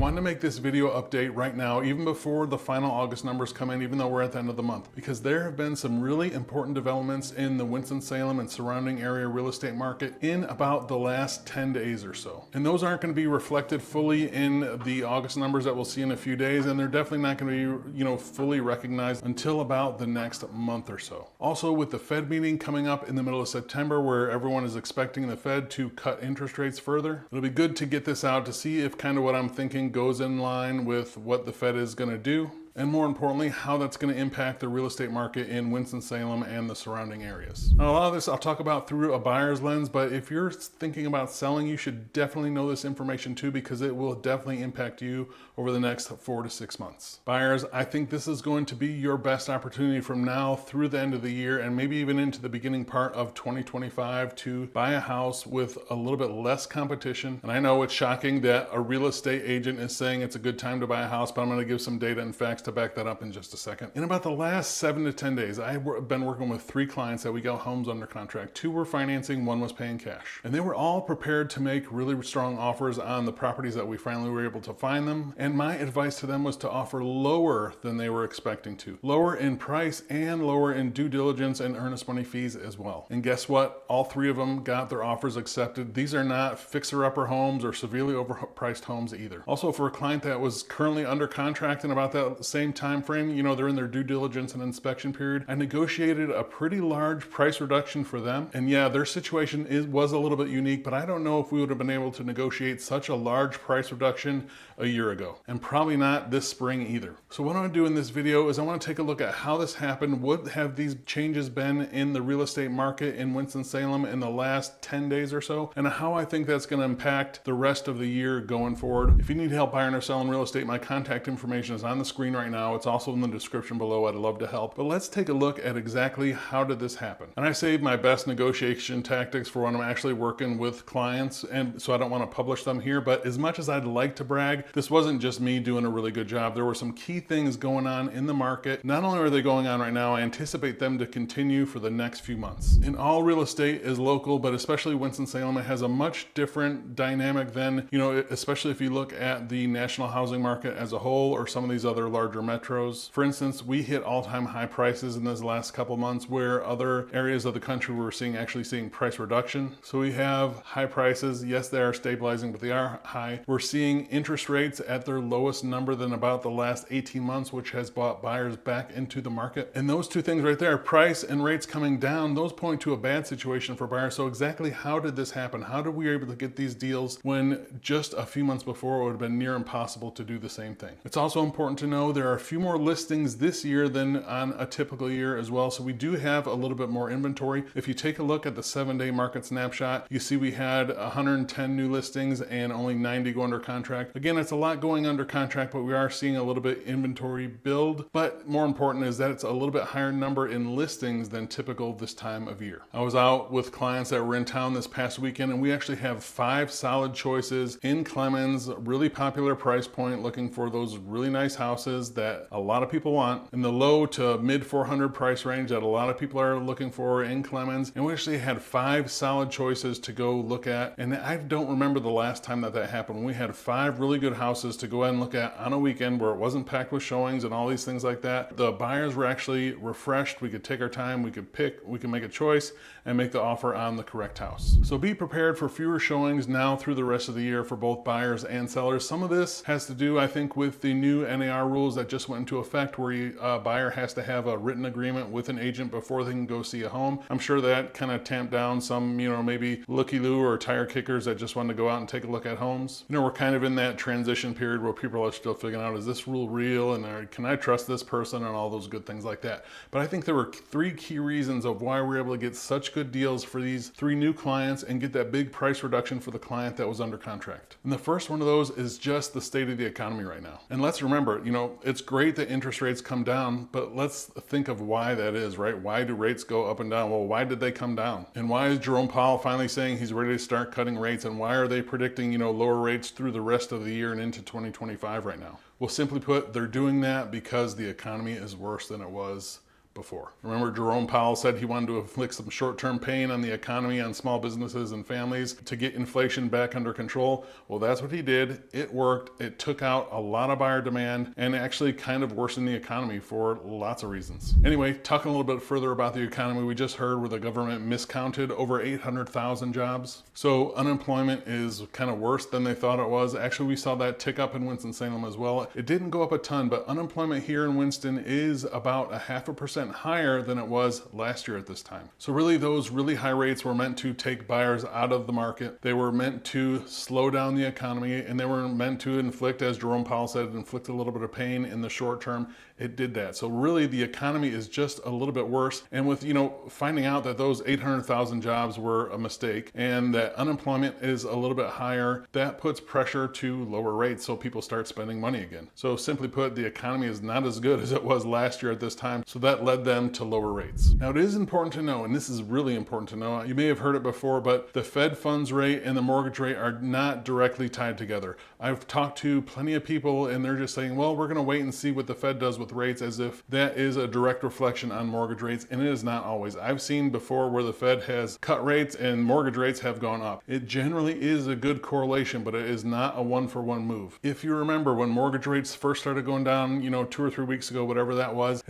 wanted to make this video update right now, even before the final August numbers come in, even though we're at the end of the month, because there have been some really important developments in the Winston-Salem and surrounding area real estate market in about the last 10 days or so. And those aren't going to be reflected fully in the August numbers that we'll see in a few days, and they're definitely not going to be, fully recognized until about the next month or so. Also, with the Fed meeting coming up in the middle of September, where everyone is expecting the Fed to cut interest rates further, it'll be good to get this out to see if kind of what I'm thinking goes in line with what the Fed is going to do, and more importantly, how that's going to impact the real estate market in Winston-Salem and the surrounding areas. Now, a lot of this I'll talk about through a buyer's lens, but if you're thinking about selling, you should definitely know this information too, because it will definitely impact you over the next 4 to 6 months. Buyers, I think this is going to be your best opportunity from now through the end of the year, and maybe even into the beginning part of 2025, to buy a house with a little bit less competition. And I know it's shocking that a real estate agent is saying it's a good time to buy a house, but I'm going to give some data and facts to back that up in just a second. In about the last 7 to 10 days, I've been working with 3 clients that we got homes under contract. 2 were financing, 1 was paying cash. And they were all prepared to make really strong offers on the properties that we finally were able to find them. And my advice to them was to offer lower than they were expecting to. Lower in price and lower in due diligence and earnest money fees as well. And guess what? All 3 of them got their offers accepted. These are not fixer-upper homes or severely overpriced homes either. Also, for a client that was currently under contract in about that same time frame, they're in their due diligence and inspection period, I negotiated a pretty large price reduction for them. And yeah, their situation was a little bit unique, but I don't know if we would have been able to negotiate such a large price reduction a year ago, and probably not this spring either. So what I want to do in this video is I want to take a look at how this happened. What have these changes been in the real estate market in Winston-Salem in the last 10 days or so, and how I think that's going to impact the rest of the year going forward. If you need help buying or selling real estate, my contact information is on the screen right now. It's also in the description below. I'd love to help. But let's take a look at exactly how did this happen. And I save my best negotiation tactics for when I'm actually working with clients, and so I don't want to publish them here. But as much as I'd like to brag, this wasn't just me doing a really good job. There were some key things going on in the market. Not only are they going on right now, I anticipate them to continue for the next few months. And all real estate is local, but especially Winston-Salem, it has a much different dynamic than, especially if you look at the national housing market as a whole or some of these other larger metros. For instance, we hit all-time high prices in this last couple months, where other areas of the country we're actually seeing price reduction. So we have high prices. Yes, they are stabilizing, but they are high. We're seeing interest rates at their lowest number than about the last 18 months, which has brought buyers back into the market. And those two things right there, price and rates coming down, those point to a bad situation for buyers. So exactly how did this happen? How did we able to get these deals when just a few months before it would have been near impossible to do the same thing? It's also important to know there are a few more listings this year than on a typical year as well. So we do have a little bit more inventory. If you take a look at the 7-day market snapshot, you see we had 110 new listings and only 90 go under contract. Again, it's a lot going under contract, but we are seeing a little bit inventory build. But more important is that it's a little bit higher number in listings than typical this time of year. I was out with clients that were in town this past weekend, and we actually have 5 solid choices in Clemens, really popular price point, looking for those really nice houses that a lot of people want in the low to mid 400 price range that a lot of people are looking for in Clemens. And we actually had 5 solid choices to go look at. And I don't remember the last time that happened. We had 5 really good houses to go ahead and look at on a weekend where it wasn't packed with showings and all these things like that. The buyers were actually refreshed. We could take our time, we could pick, we could make a choice and make the offer on the correct house. So be prepared for fewer showings now through the rest of the year for both buyers and sellers. Some of this has to do, I think, with the new NAR rules that just went into effect, where a buyer has to have a written agreement with an agent before they can go see a home. I'm sure that kind of tamped down some, maybe looky-loo or tire kickers that just wanted to go out and take a look at homes. We're kind of in that transition period where people are still figuring out, is this rule real, and can I trust this person, and all those good things like that. But I think there were 3 key reasons of why we were able to get such good deals for these 3 new clients and get that big price reduction for the client that was under contract. And the first one of those is just the state of the economy right now. And let's remember, it's great that interest rates come down, but let's think of why that is, right? Why do rates go up and down? Well, why did they come down? And why is Jerome Powell finally saying he's ready to start cutting rates? And why are they predicting, lower rates through the rest of the year and into 2025 right now? Well, simply put, they're doing that because the economy is worse than it was before. Remember, Jerome Powell said he wanted to inflict some short-term pain on the economy, on small businesses and families to get inflation back under control. Well, that's what he did. It worked. It took out a lot of buyer demand and actually kind of worsened the economy for lots of reasons. Anyway, talking a little bit further about the economy, we just heard where the government miscounted over 800,000 jobs. So unemployment is kind of worse than they thought it was. Actually, we saw that tick up in Winston-Salem as well. It didn't go up a ton, but unemployment here in Winston is about 0.5% higher than it was last year at this time. So really, those really high rates were meant to take buyers out of the market. They were meant to slow down the economy, and they were meant to inflict, as Jerome Powell said, inflict a little bit of pain in the short term. It did that. So really, the economy is just a little bit worse. And with, finding out that those 800,000 jobs were a mistake and that unemployment is a little bit higher, that puts pressure to lower rates so people start spending money again. So simply put, the economy is not as good as it was last year at this time. So that led them to lower rates. Now, it is important to know, and this is really important to know, you may have heard it before, but the Fed funds rate and the mortgage rate are not directly tied together. I've talked to plenty of people and they're just saying, well, we're going to wait and see what the Fed does with rates, as if that is a direct reflection on mortgage rates, and it is not always. I've seen before where the Fed has cut rates and mortgage rates have gone up. It generally is a good correlation, but it is not a one-for-one move. If you remember when mortgage rates first started going down, 2 or 3 weeks ago, whatever that was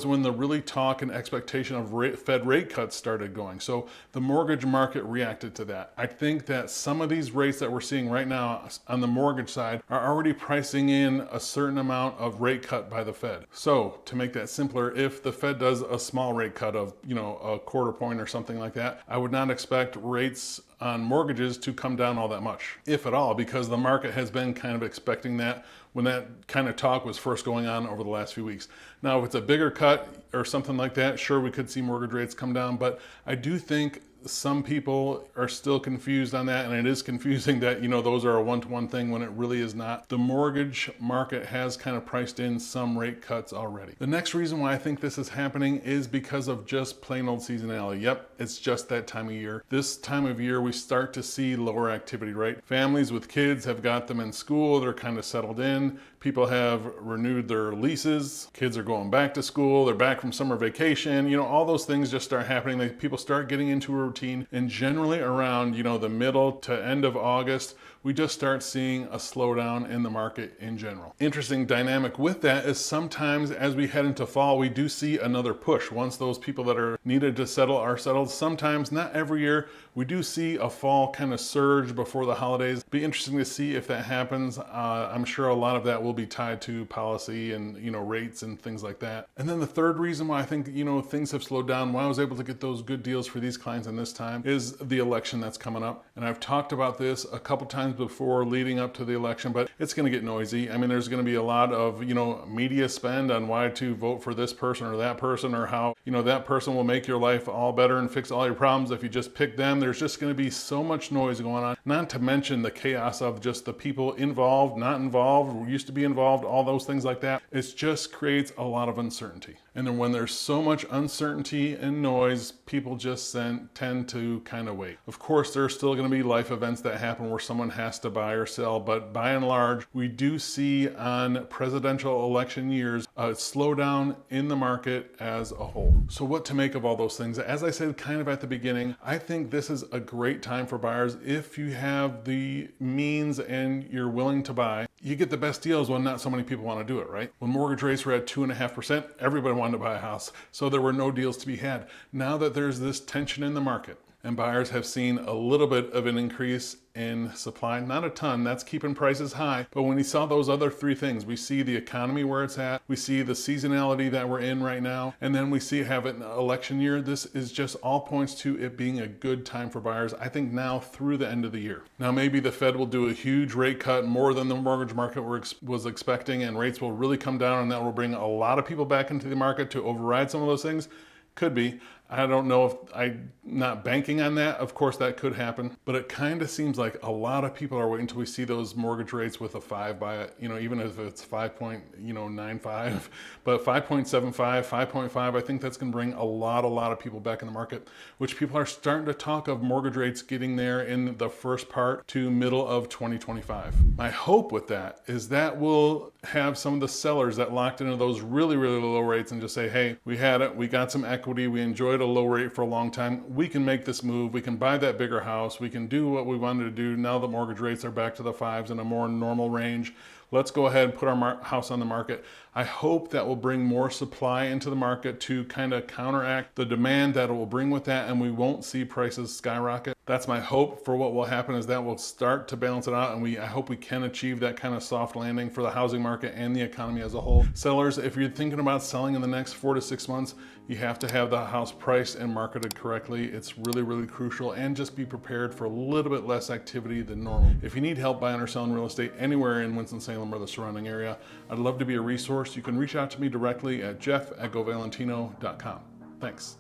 when the really talk and expectation of Fed rate cuts started going. So the mortgage market reacted to that. I think that some of these rates that we're seeing right now on the mortgage side are already pricing in a certain amount of rate cut by the Fed. So to make that simpler, if the Fed does a small rate cut of, a quarter point or something like that, I would not expect rates on mortgages to come down all that much, if at all, because the market has been kind of expecting that when that kind of talk was first going on over the last few weeks. Now, if it's a bigger cut or something like that, sure, we could see mortgage rates come down, but I do think some people are still confused on that, and it is confusing that, those are a one-to-one thing when it really is not. The mortgage market has kind of priced in some rate cuts already. The next reason why I think this is happening is because of just plain old seasonality. Yep, it's just that time of year. This time of year, we start to see lower activity, right? Families with kids have got them in school. They're kind of settled in. People have renewed their leases. Kids are going back to school. They're back from summer vacation. All those things just start happening. People start getting into a routine, and generally around, the middle to end of August, we just start seeing a slowdown in the market in general. Interesting dynamic with that is sometimes as we head into fall, we do see another push. Once those people that are needed to settle are settled, sometimes, not every year, we do see a fall kind of surge before the holidays. Be interesting to see if that happens. I'm sure a lot of that will be tied to policy and, rates and things like that. And then the third reason why I think, things have slowed down, why I was able to get those good deals for these clients in this time, is the election that's coming up. And I've talked about this a couple times before leading up to the election, but it's going to get noisy. I mean, there's going to be a lot of, media spend on why to vote for this person or that person, or how, that person will make your life all better and fix all your problems if you just pick them. There's just going to be so much noise going on, not to mention the chaos of just the people involved, not involved, used to be involved, all those things like that. It just creates a lot of uncertainty. And then when there's so much uncertainty and noise, people just tend to kind of wait. Of course, there's still going to be life events that happen where someone has to buy or sell, but by and large, we do see on presidential election years a slowdown in the market as a whole. So what to make of all those things? As I said kind of at the beginning, I think this is a great time for buyers if you have the means and you're willing to buy. You get the best deals when not so many people want to do it, right? When mortgage rates were at 2.5%, everybody wanted to buy a house, so there were no deals to be had. Now that there's this tension in the market, and buyers have seen a little bit of an increase in supply, not a ton, that's keeping prices high. But when we saw those other three things, we see the economy where it's at, we see the seasonality that we're in right now, and then we see have an election year. This is just all points to it being a good time for buyers, I think, now through the end of the year. Now, maybe the Fed will do a huge rate cut, more than the mortgage market was expecting, and rates will really come down, and that will bring a lot of people back into the market to override some of those things. Could be. I don't know if I'm not banking on that. Of course, that could happen, but it kind of seems like a lot of people are waiting until we see those mortgage rates with a 5 by it, even if it's 5.95, but 5.75, 5.5, I think that's going to bring a lot of people back in the market, which people are starting to talk of mortgage rates getting there in the first part to middle of 2025. My hope with that is that we'll have some of the sellers that locked into those really low rates and just say, hey, we had it, we got some equity, we enjoyed a low rate for a long time, we can make this move, we can buy that bigger house, we can do what we wanted to do now that mortgage rates are back to the 5s in a more normal range. Let's go ahead and put our house on the market. I hope that will bring more supply into the market to kind of counteract the demand that it will bring with that, and we won't see prices skyrocket. That's my hope for what will happen, is that will start to balance it out, and I hope we can achieve that kind of soft landing for the housing market and the economy as a whole. Sellers, if you're thinking about selling in the next 4 to 6 months, you have to have the house priced and marketed correctly. It's really crucial, and just be prepared for a little bit less activity than normal. If you need help buying or selling real estate anywhere in Winston-Salem or the surrounding area, I'd love to be a resource. You can reach out to me directly at jeff@govalentino.com. Thanks.